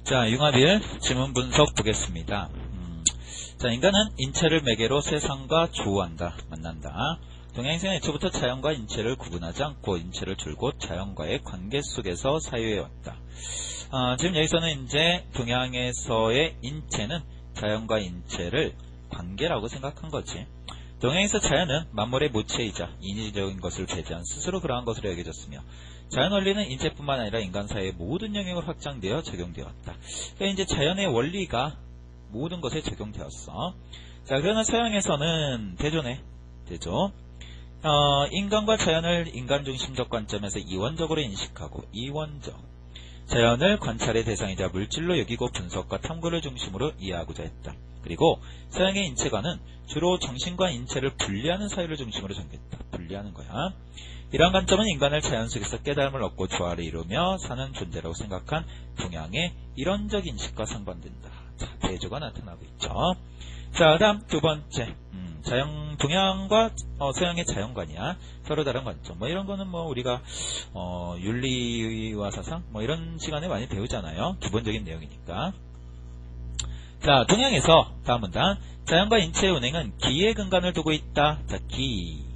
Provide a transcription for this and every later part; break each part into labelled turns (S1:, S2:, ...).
S1: 자, 융합일 지문 분석 보겠습니다. 자, 인간은 인체를 매개로 세상과 조우한다, 만난다. 동양인생은 애초부터 자연과 인체를 구분하지 않고 인체를 줄곧 자연과의 관계 속에서 사유해왔다. 지금 여기서는 이제 동양에서의 인체는 자연과 인체를 관계라고 생각한 거지. 동양에서 자연은 만물의 모체이자 인위적인 것을 배제한 스스로 그러한 것으로 여겨졌으며, 자연 원리는 인체뿐만 아니라 인간 사이의 모든 영역으로 확장되어 적용되었다. 그러니까 이제 자연의 원리가 모든 것에 적용되었어. 자, 그러나 서양에서는 대조네, 대조. 인간과 자연을 인간 중심적 관점에서 이원적으로 인식하고, 이원적. 자연을 관찰의 대상이자 물질로 여기고 분석과 탐구를 중심으로 이해하고자 했다. 그리고 서양의 인체관은 주로 정신과 인체를 분리하는 사유를 중심으로 정했다. 분리하는 거야. 이러한 관점은 인간을 자연 속에서 깨달음을 얻고 조화를 이루며 사는 존재라고 생각한 동양의 이론적 인식과 상반된다. 자, 대조가 나타나고 있죠. 자, 다음 두 번째. 동양과 서양의 자연관이야. 서로 다른 관점. 이런 거는 우리가 윤리와 사상 이런 시간에 많이 배우잖아요. 기본적인 내용이니까. 자, 동양에서 다음 문단. 자연과 인체의 운행은 기의 근간을 두고 있다. 자, 기.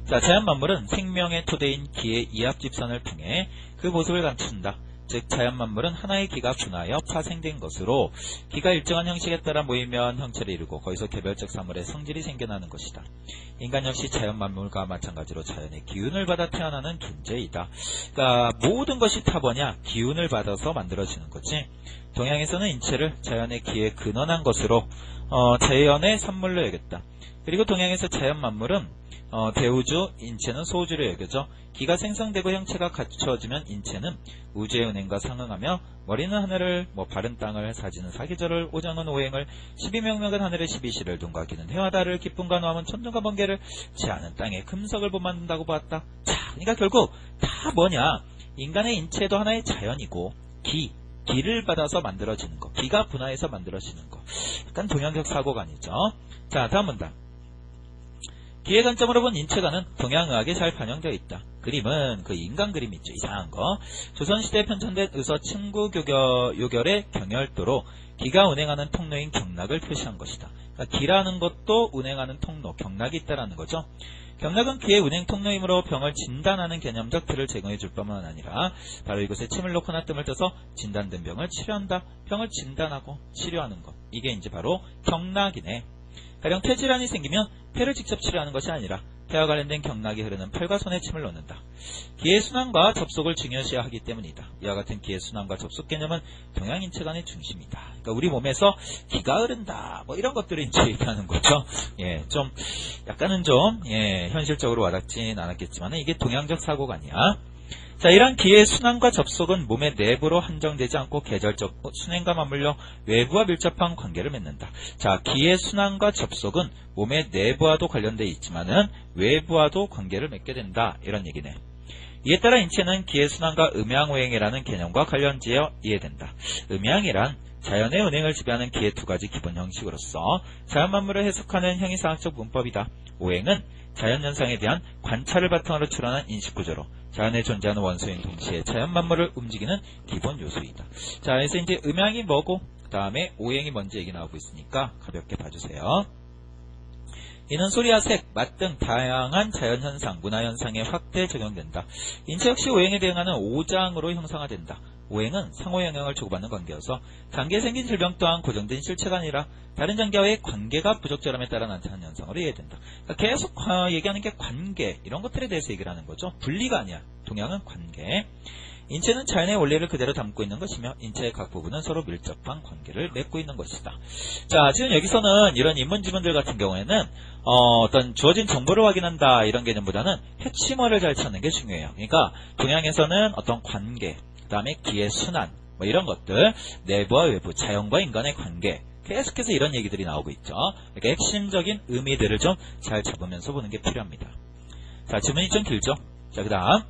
S1: 자, 자연 만물은 생명의 토대인 기의 이합집산을 통해 그 모습을 감춘다. 즉 자연 만물은 하나의 기가 분하여 파생된 것으로, 기가 일정한 형식에 따라 모이면 형체를 이루고 거기서 개별적 사물의 성질이 생겨나는 것이다. 인간 역시 자연 만물과 마찬가지로 자연의 기운을 받아 태어나는 존재이다. 그러니까 모든 것이 다 뭐냐? 기운을 받아서 만들어지는 거지. 동양에서는 인체를 자연의 기에 근원한 것으로 자연의 산물로 여겼다. 그리고 동양에서 자연 만물은 대우주, 인체는 소우주로 여겨져 기가 생성되고 형체가 갖춰지면 인체는 우주의 운행과 상응하며, 머리는 하늘을, 발은 땅을, 사지는 사계절을, 오장은 오행을, 12명명은 하늘의 12시를, 눈과 귀는 해와 달을, 기쁨과 노함은 천둥과 번개를, 지하는 땅에 금석을 만든다고 보았다. 자, 그러니까 결국 다 뭐냐? 인간의 인체도 하나의 자연이고, 기를 받아서 만들어지는 거, 기가 분화해서 만들어지는 거. 약간 동양적 사고관이죠. 자, 다음 문단. 기의 관점으로 본 인체관은 동양의학에 잘 반영되어 있다. 그림은 그 인간 그림 있죠. 이상한 거. 조선시대에 편찬된 의서 침구요결의 경혈도로 기가 운행하는 통로인 경락을 표시한 것이다. 그러니까 기라는 것도 운행하는 통로, 경락이 있다라는 거죠. 경락은 기의 운행 통로이므로 병을 진단하는 개념적 틀을 제공해 줄 뿐만 아니라 바로 이곳에 침을 놓거나 뜸을 떠서 진단된 병을 치료한다. 병을 진단하고 치료하는 것. 이게 이제 바로 경락이네. 가령 폐질환이 생기면 폐를 직접 치료하는 것이 아니라 폐와 관련된 경락이 흐르는 팔과 손에 침을 놓는다. 기의 순환과 접속을 중요시해야 하기 때문이다. 이와 같은 기의 순환과 접속 개념은 동양 인체관의 중심이다. 그러니까 우리 몸에서 기가 흐른다. 이런 것들을 이제 얘기하는 거죠. 예, 좀 약간은 좀 현실적으로 와닿진 않았겠지만 이게 동양적 사고관이야. 자, 이러한 기의 순환과 접속은 몸의 내부로 한정되지 않고 계절적 순행과 맞물려 외부와 밀접한 관계를 맺는다. 자, 기의 순환과 접속은 몸의 내부와도 관련되어 있지만은 외부와도 관계를 맺게 된다. 이런 얘기네. 이에 따라 인체는 기의 순환과 음양오행이라는 개념과 관련지어 이해된다. 음양이란 자연의 운행을 지배하는 기의 두 가지 기본 형식으로서 자연 만물을 해석하는 형이상학적 문법이다. 오행은 자연현상에 대한 관찰을 바탕으로 출현한 인식구조로 자연에 존재하는 원소인 동시에 자연 만물을 움직이는 기본 요소이다. 자, 그래서 이제 음양이 뭐고 그 다음에 오행이 뭔지 얘기 나오고 있으니까 가볍게 봐주세요. 이는 소리와 색, 맛 등 다양한 자연현상, 문화현상에 확대 적용된다. 인체 역시 오행에 대응하는 오장으로 형상화된다. 오행은 상호 영향을 주고받는 관계여서 장기에 생긴 질병 또한 고정된 실체가 아니라 다른 장기와의 관계가 부적절함에 따라 나타나는 현상으로 이해된다. 그러니까 계속 얘기하는 게 관계, 이런 것들에 대해서 얘기를 하는 거죠. 분리가 아니야. 동양은 관계. 인체는 자연의 원리를 그대로 담고 있는 것이며 인체의 각 부분은 서로 밀접한 관계를 맺고 있는 것이다. 자, 지금 여기서는 이런 인문지문들 같은 경우에는 어떤 주어진 정보를 확인한다 이런 개념보다는 핵심어를 잘 찾는 게 중요해요. 그러니까 동양에서는 어떤 관계, 그 다음에 기의 순환 이런 것들, 내부와 외부, 자연과 인간의 관계, 계속해서 이런 얘기들이 나오고 있죠. 그러니까 핵심적인 의미들을 좀 잘 잡으면서 보는 게 필요합니다. 자, 지문이 좀 길죠? 자, 그 다음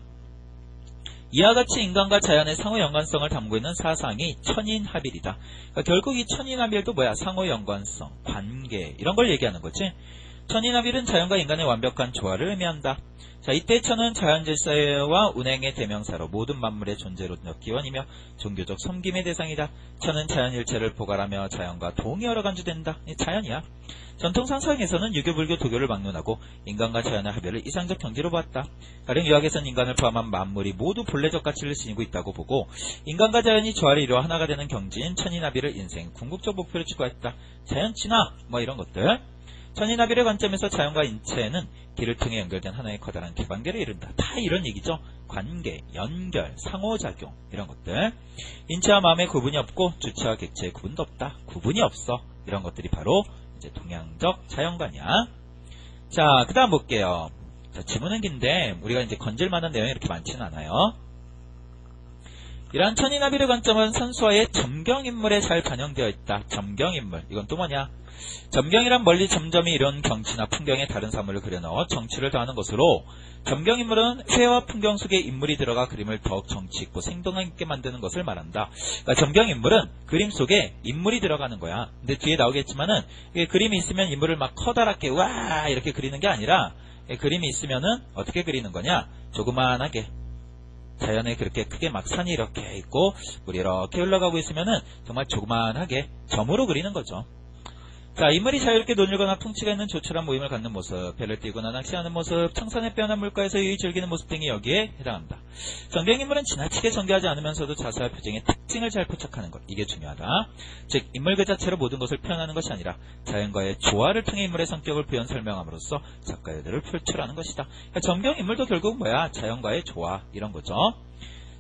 S1: 이와 같이 인간과 자연의 상호 연관성을 담고 있는 사상이 천인합일이다. 그러니까 결국 이 천인합일도 뭐야? 상호 연관성, 관계 이런 걸 얘기하는 거지. 천이나빌은 자연과 인간의 완벽한 조화를 의미한다. 자, 이때 천은 자연질서와 운행의 대명사로 모든 만물의 존재로 기원이며 종교적 섬김의 대상이다. 천은 자연일체를 포괄하며 자연과 동의하러 간주된다. 자연이야. 전통상 서양에서는 유교, 불교, 도교를 막론하고 인간과 자연의 합의를 이상적 경지로 보았다. 가령 유학에서는 인간을 포함한 만물이 모두 본래적 가치를 지니고 있다고 보고 인간과 자연이 조화를 이루어 하나가 되는 경지인 천이나빌을 인생 궁극적 목표로 추구했다. 자연 친화 뭐 이런 것들. 천이나빌의 관점에서 자연과 인체는 길을 통해 연결된 하나의 커다란 개방계를 이룬다. 다 이런 얘기죠. 관계, 연결, 상호작용 이런 것들. 인체와 마음의 구분이 없고 주체와 객체의 구분도 없다. 구분이 없어. 이런 것들이 바로 이제 동양적 자연관이야. 자, 그 다음 볼게요. 자, 지문은 긴데 우리가 이제 건질만한 내용이 이렇게 많지는 않아요. 이러한 천이나빌의 관점은 선수와의 점경인물에 잘 반영되어 있다. 점경인물. 이건 또 뭐냐? 점경이란 멀리 점점이 이런 경치나 풍경에 다른 사물을 그려넣어 정치를 더하는 것으로 점경인물은 회와 풍경 속에 인물이 들어가 그림을 더욱 정치 있고 생동감 있게 만드는 것을 말한다. 그러니까 점경인물은 그림 속에 인물이 들어가는 거야. 근데 뒤에 나오겠지만은 이게 그림이 있으면 인물을 막 커다랗게 와 이렇게 그리는 게 아니라 그림이 있으면은 어떻게 그리는 거냐? 조그만하게. 자연에 그렇게 크게 막 산이 이렇게 있고 물이 이렇게 흘러가고 있으면은 정말 조그만하게 점으로 그리는 거죠. 자, 인물이 자유롭게 논일거나 풍치가 있는 조촐한 모임을 갖는 모습, 배를 띄거나 낚시하는 모습, 청산의 빼어난 물가에서 유유 즐기는 모습 등이 여기에 해당한다. 점경인물은 지나치게 정교하지 않으면서도 자세와 표정의 특징을 잘 포착하는 것, 이게 중요하다. 즉, 인물 그 자체로 모든 것을 표현하는 것이 아니라 자연과의 조화를 통해 인물의 성격을 표현 설명함으로써 작가의 의도를 표출하는 것이다. 그러니까 점경인물도 결국 뭐야? 자연과의 조화, 이런 거죠.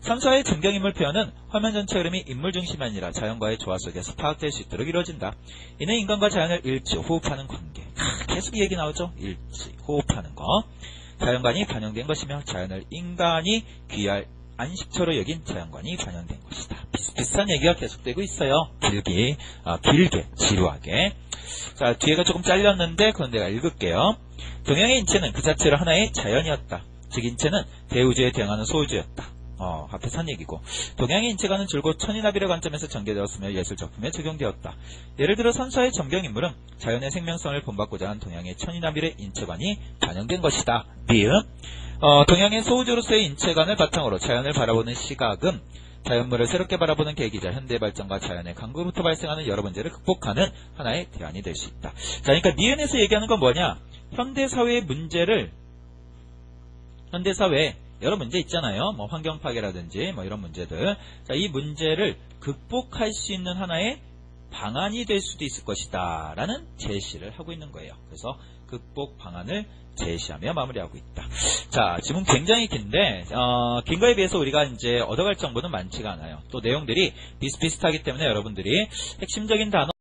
S1: 삼서의 점경인물 표현은 화면 전체 흐름이 인물 중심이 아니라 자연과의 조화 속에서 파악될 수 있도록 이루어진다. 이는 인간과 자연을 일치, 호흡하는 관계. 계속 이 얘기 나오죠? 일치, 호흡하는 거. 자연관이 반영된 것이며 자연을 인간이 귀할 안식처로 여긴 자연관이 반영된 것이다. 비슷비슷한 얘기가 계속되고 있어요. 길게, 지루하게. 자, 뒤에가 조금 잘렸는데 그건 내가 읽을게요. 동양의 인체는 그 자체로 하나의 자연이었다. 즉 인체는 대우주에 대응하는 소우주였다. 앞에서 한 얘기고. 동양의 인체관은 줄곧 천이나빌의 관점에서 전개되었으며 예술작품에 적용되었다. 예를 들어 선사의 점경인물은 자연의 생명성을 본받고자 한 동양의 천이나빌의 인체관이 반영된 것이다. 동양의 소우주로서의 인체관을 바탕으로 자연을 바라보는 시각은 자연물을 새롭게 바라보는 계기자, 현대 발전과 자연의 강구로부터 발생하는 여러 문제를 극복하는 하나의 대안이 될 수 있다. 자, 그러니까 니은에서 얘기하는 건 뭐냐? 현대사회의 문제를, 현대사회에 여러 문제 있잖아요. 뭐 환경 파괴라든지 뭐 이런 문제들. 자, 이 문제를 극복할 수 있는 하나의 방안이 될 수도 있을 것이다 라는 제시를 하고 있는 거예요. 그래서 극복 방안을 제시하며 마무리하고 있다. 자, 지금 굉장히 긴데 긴 거에 비해서 우리가 이제 얻어갈 정보는 많지가 않아요. 또 내용들이 비슷비슷하기 때문에 여러분들이 핵심적인 단어